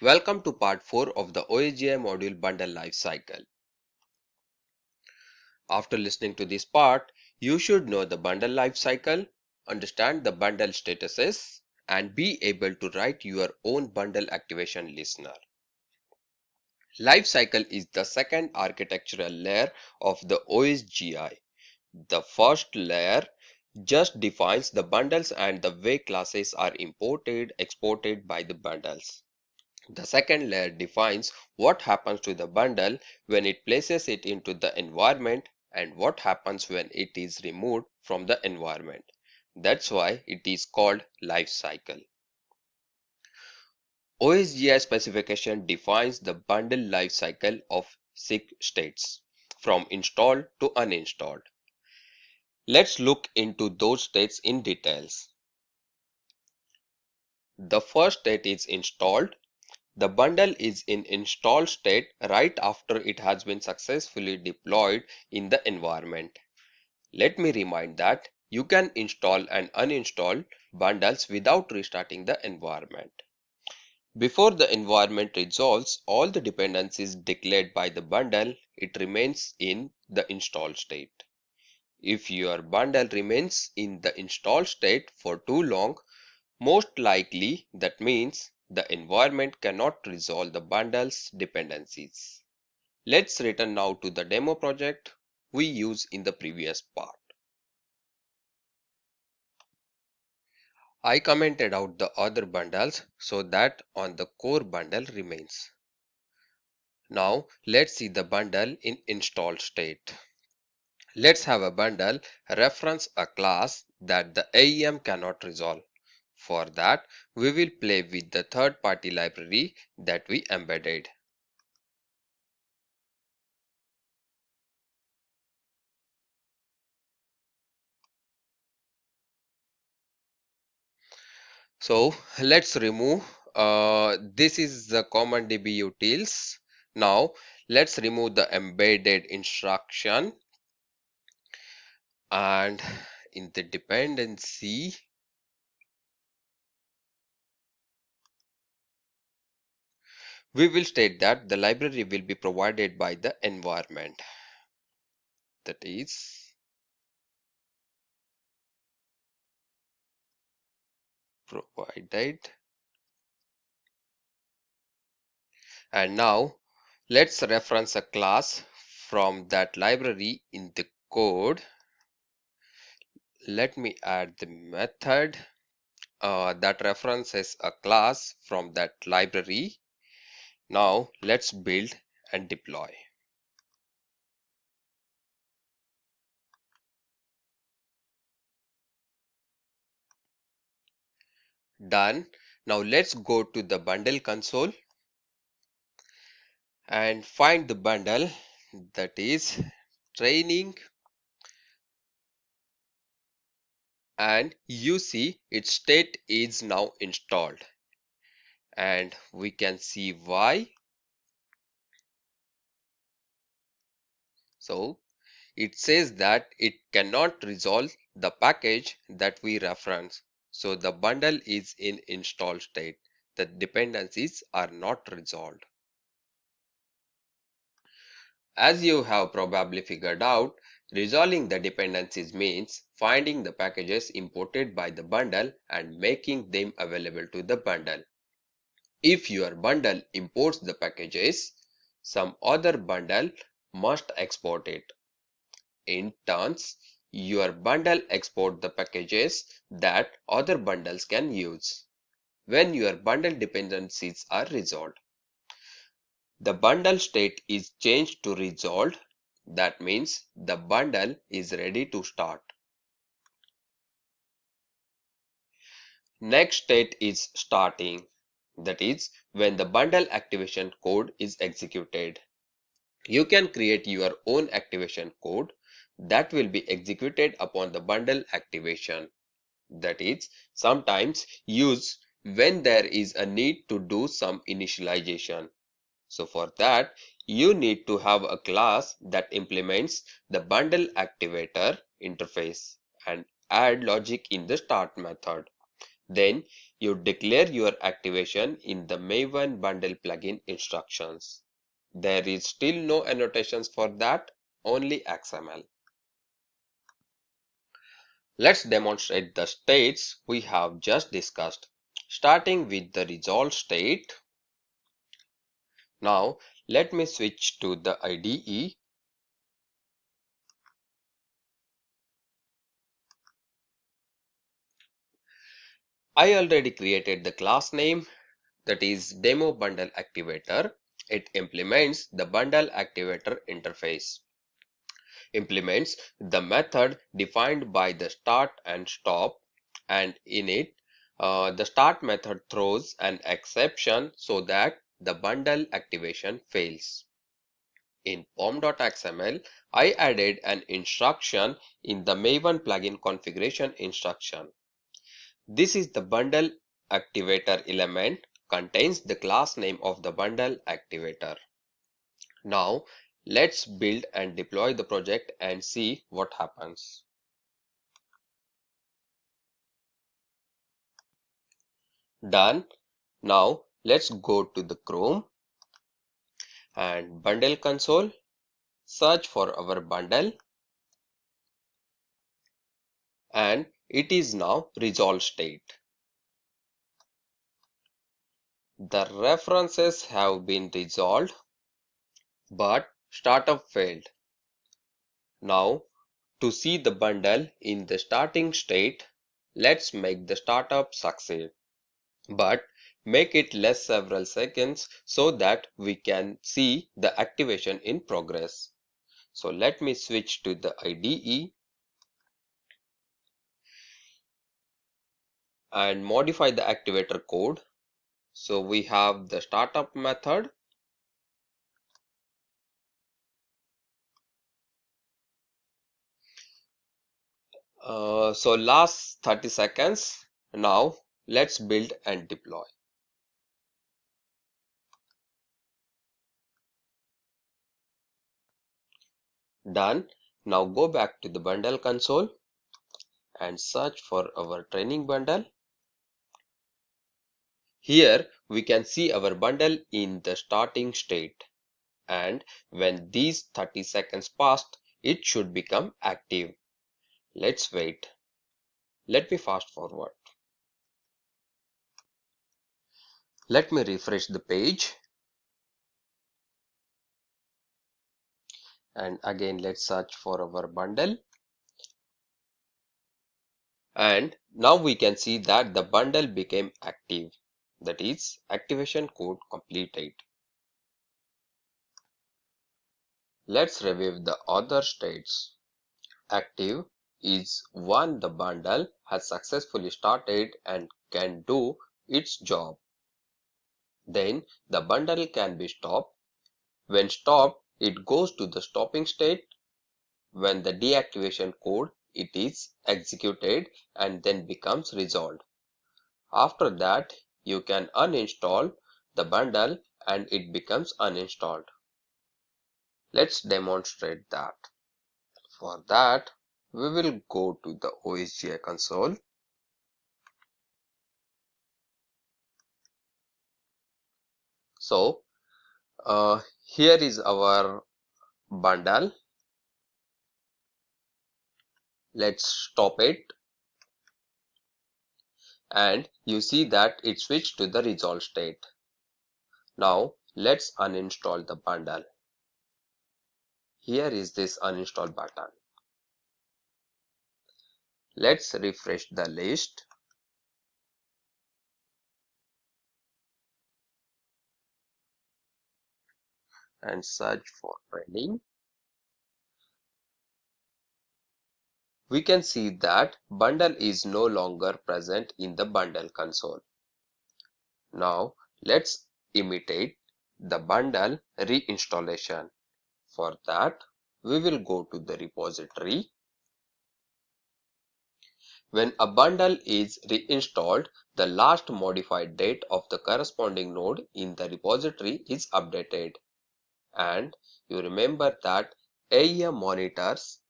Welcome to part 4 of the OSGi module Bundle Lifecycle. After listening to this part, you should know the bundle lifecycle, understand the bundle statuses, and be able to write your own bundle activation listener. Lifecycle is the second architectural layer of the OSGi. The first layer just defines the bundles and the way classes are imported, exported by the bundles. The second layer defines what happens to the bundle when it places it into the environment and what happens when it is removed from the environment. That's why it is called life cycle. OSGi specification defines the bundle life cycle of 6 states, from installed to uninstalled. Let's look into those states in details. The first state is installed. The bundle is in install state right after it has been successfully deployed in the environment. Let me remind that you can install and uninstall bundles without restarting the environment. Before the environment resolves all the dependencies declared by the bundle, it remains in the install state. If your bundle remains in the install state for too long, most likely that means the environment cannot resolve the bundle's dependencies. Let's return now to the demo project we used in the previous part. I commented out the other bundles so that on the core bundle remains. Now let's see the bundle in install state. Let's have a bundle reference a class that the AEM cannot resolve. For that, we will play with the third-party library that we embedded. So let's remove, this is the common DB utils. Now let's remove the embedded instruction, and in the dependency, we will state that the library will be provided by the environment. That is provided. And now let's reference a class from that library in the code. Let me add the method that references a class from that library. Now let's build and deploy. Done. Now let's go to the bundle console and find the bundle, that is training, and you see its state is now installed, and we can see why. So it says that it cannot resolve the package that we reference. So the bundle is in install state. The dependencies are not resolved. As you have probably figured out, resolving the dependencies means finding the packages imported by the bundle and making them available to the bundle. If your bundle imports the packages, some other bundle must export it. In turns, your bundle export the packages that other bundles can use. When your bundle dependencies are resolved, the bundle state is changed to resolved. That means the bundle is ready to start. Next state is starting. That is when the bundle activation code is executed. You can create your own activation code that will be executed upon the bundle activation. That is sometimes used when there is a need to do some initialization. So for that, you need to have a class that implements the bundle activator interface and add logic in the start method. Then You declare your activation in the Maven bundle plugin instructions. There is still no annotations for that, only XML. Let's demonstrate the states we have just discussed, starting with the resolved state. Now, let me switch to the IDE. I already created the class name, that is demo bundle activator. It implements the bundle activator interface. Implements the method defined by the start and stop, and in it, the start method throws an exception so that the bundle activation fails. In pom.xml, I added an instruction in the Maven plugin configuration instruction. This is the bundle activator element, contains the class name of the bundle activator. Now, let's build and deploy the project and see what happens. Done. Now, let's go to the Chrome and Bundle console, search for our bundle, and it is now resolved state. The references have been resolved, but startup failed. Now, to see the bundle in the starting state, let's make the startup succeed, but make it less several seconds so that we can see the activation in progress. So let me switch to the IDE and modify the activator code. So we have the startup method. So last 30 seconds. Now let's build and deploy. Done. Now go back to the bundle console and search for our training bundle. Here we can see our bundle in the starting state, and when these 30 seconds passed, it should become active. Let's wait. Let me fast forward. Let me refresh the page. And again, let's search for our bundle. And now we can see that the bundle became active. That is, activation code completed. Let's review the other states. Active is when the bundle has successfully started and can do its job. Then the bundle can be stopped. When stopped, it goes to the stopping state. When the deactivation code, it is executed and then becomes resolved. After that, you can uninstall the bundle and it becomes uninstalled. Let's demonstrate that. For that, we will go to the OSGi console. So, here is our bundle. Let's stop it. And you see that it switched to the resolved state. Now, let's uninstall the bundle. Here is this uninstall button. Let's refresh the list. And search for training. We can see that bundle is no longer present in the bundle console. Now let's imitate the bundle reinstallation. For that, we will go to the repository. When a bundle is reinstalled, the last modified date of the corresponding node in the repository is updated. And you remember that AEM monitors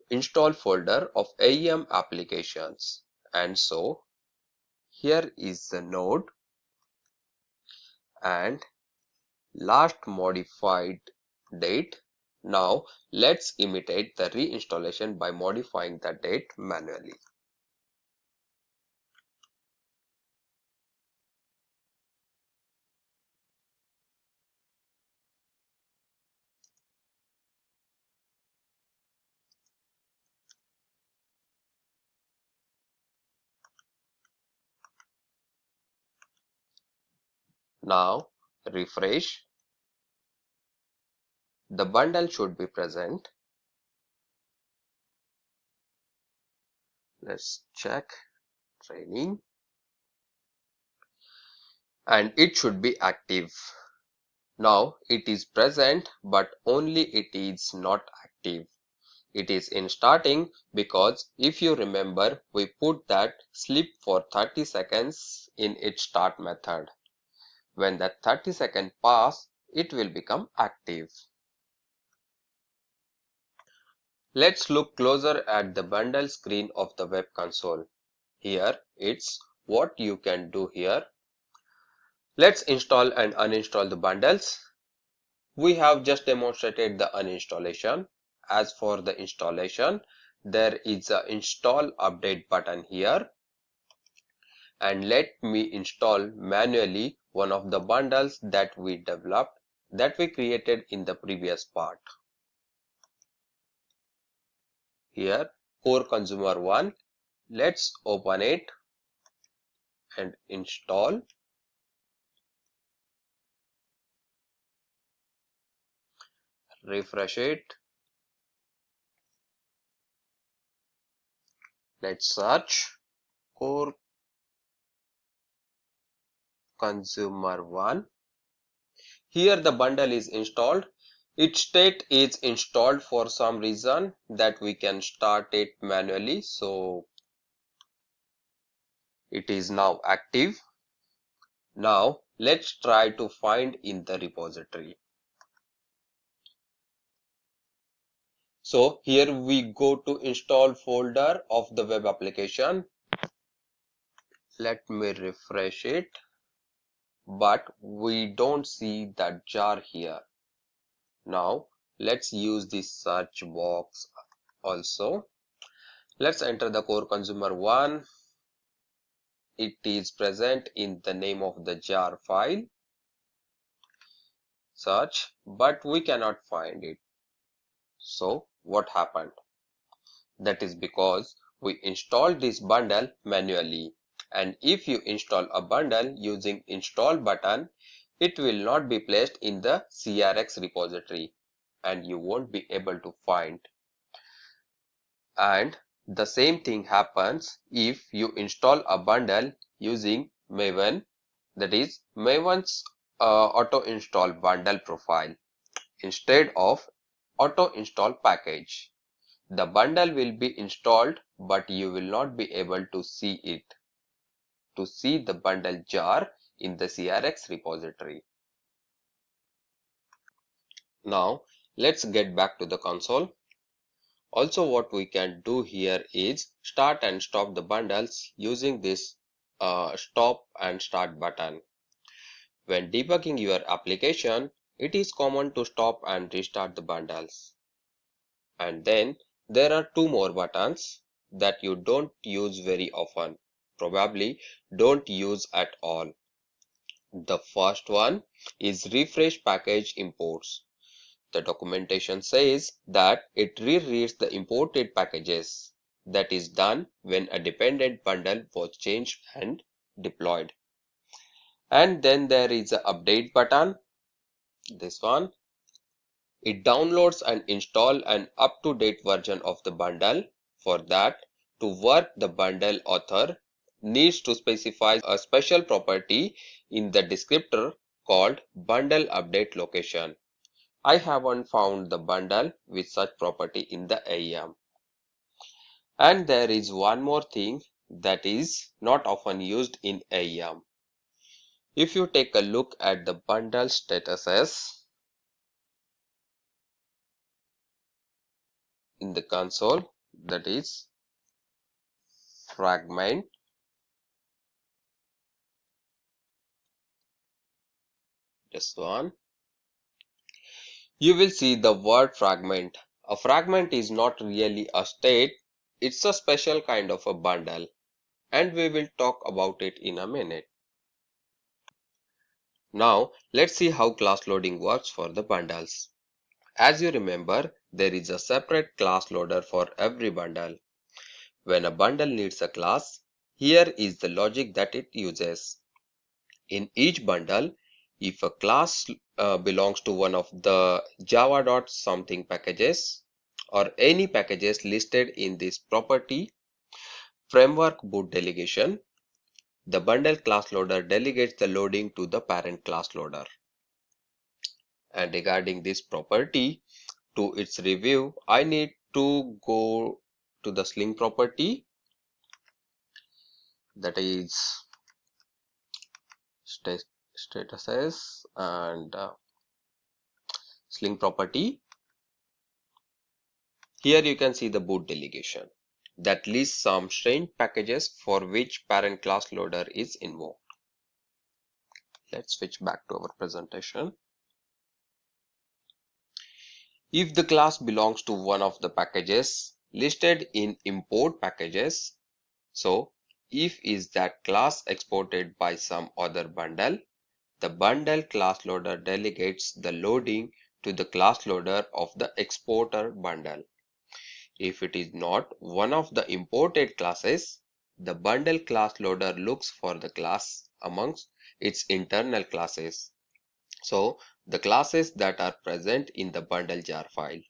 install folder of AEM applications, and so Here is the node and last modified date. Now let's imitate the reinstallation by modifying the date manually. Now refresh. The bundle should be present. Let's check training and it should be active. Now it is present but only it is not active. It is in starting because if you remember we put that sleep for 30 seconds in its start method. When that 30 seconds pass, it will become active. Let's look closer at the bundle screen of the web console. Here it's what you can do here. Let's install and uninstall the bundles. We have just demonstrated the uninstallation. As for the installation, there is a install update button here. And let me install manually one of the bundles that we developed, that we created in the previous part. Here, core consumer 1. Let's open it and install. Refresh it. Let's search core consumer 1. Here the bundle is installed. Its state is installed for some reason that we can start it manually. So it is now active. Now let's try to find in the repository. So here we go to install folder of the web application. Let me refresh it. But we don't see that jar here. Now let's use this search box also. Let's enter the core consumer 1. It is present in the name of the jar file. Search, but we cannot find it. So what happened? That is because we installed this bundle manually. And if you install a bundle using install button, it will not be placed in the CRX repository and you won't be able to find. And the same thing happens if you install a bundle using Maven, that is Maven's auto install bundle profile instead of auto install package. The bundle will be installed but you will not be able to see it, to see the bundle jar in the CRX repository. Now let's get back to the console. Also what we can do here is start and stop the bundles using this stop and start button. When debugging your application, it is common to stop and restart the bundles. And then there are two more buttons that you don't use very often, probably don't use at all. The first one is refresh package imports. The documentation says that it rereads the imported packages. That is done when a dependent bundle was changed and deployed. And then there is an update button, this one. It downloads and installs an up-to-date version of the bundle. For that, to work, the bundle author needs to specify a special property in the descriptor called bundle update location. I haven't found the bundle with such property in the AEM. And there is one more thing that is not often used in AEM. If you take a look at the bundle statuses in the console, that is fragment, Just one. You will see the word fragment. A fragment is not really a state, it's a special kind of a bundle, and we will talk about it in a minute. Now, let's see how class loading works for the bundles. As you remember, there is a separate class loader for every bundle. When a bundle needs a class, here is the logic that it uses. In each bundle, if a class belongs to one of the java.something packages or any packages listed in this property framework boot delegation, the bundle class loader delegates the loading to the parent class loader. And regarding this property, to its review, I need to go to the sling property, that is statuses and sling property. Here you can see the boot delegation that lists some strange packages for which parent class loader is invoked. Let's switch back to our presentation. If the class belongs to one of the packages listed in import packages, so if is that class exported by some other bundle, the bundle class loader delegates the loading to the class loader of the exporter bundle. If it is not one of the imported classes, the bundle class loader looks for the class amongst its internal classes. So, the classes that are present in the bundle jar file.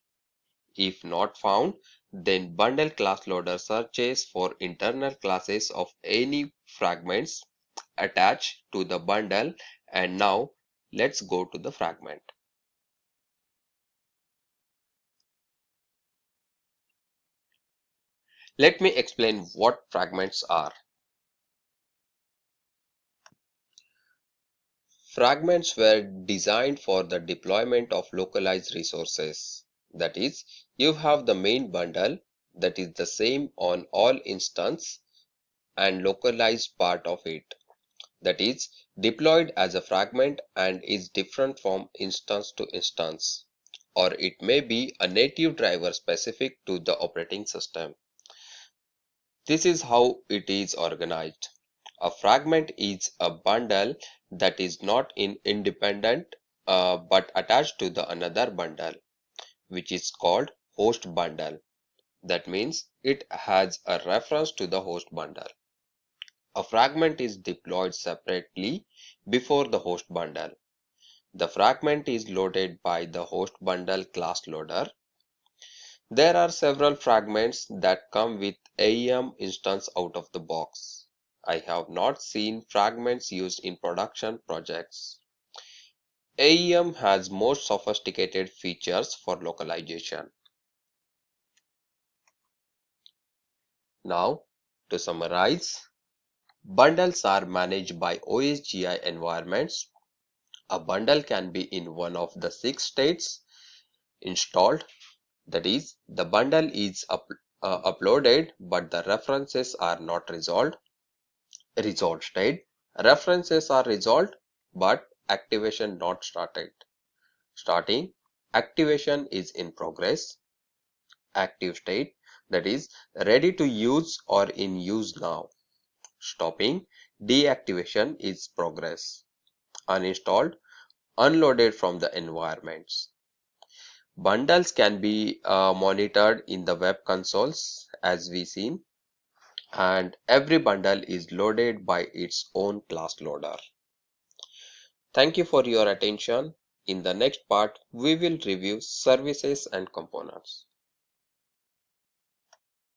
If not found, then bundle class loader searches for internal classes of any fragments attached to the bundle. And now let's go to the fragment. Let me explain what fragments are. Fragments were designed for the deployment of localized resources. That is, you have the main bundle that is the same on all instances and localized part of it that is deployed as a fragment and is different from instance to instance. Or it may be a native driver specific to the operating system. This is how it is organized. A fragment is a bundle that is not independent but attached to the another bundle, which is called host bundle. That means it has a reference to the host bundle. A fragment is deployed separately before the host bundle. The fragment is loaded by the host bundle class loader. There are several fragments that come with AEM instance out of the box. I have not seen fragments used in production projects. AEM has more sophisticated features for localization. Now, to summarize, bundles are managed by OSGi environments. A bundle can be in one of the 6 states installed. That is, the bundle is uploaded but the references are not resolved. Resolved state. References are resolved but activation not started. Starting. Activation is in progress. Active state. That is, ready to use or in use now. Stopping. Deactivation is progress. Uninstalled. Unloaded from the environments. Bundles can be monitored in the web consoles as we seen, and every bundle is loaded by its own class loader. Thank you for your attention. In the next part, we will review services and components.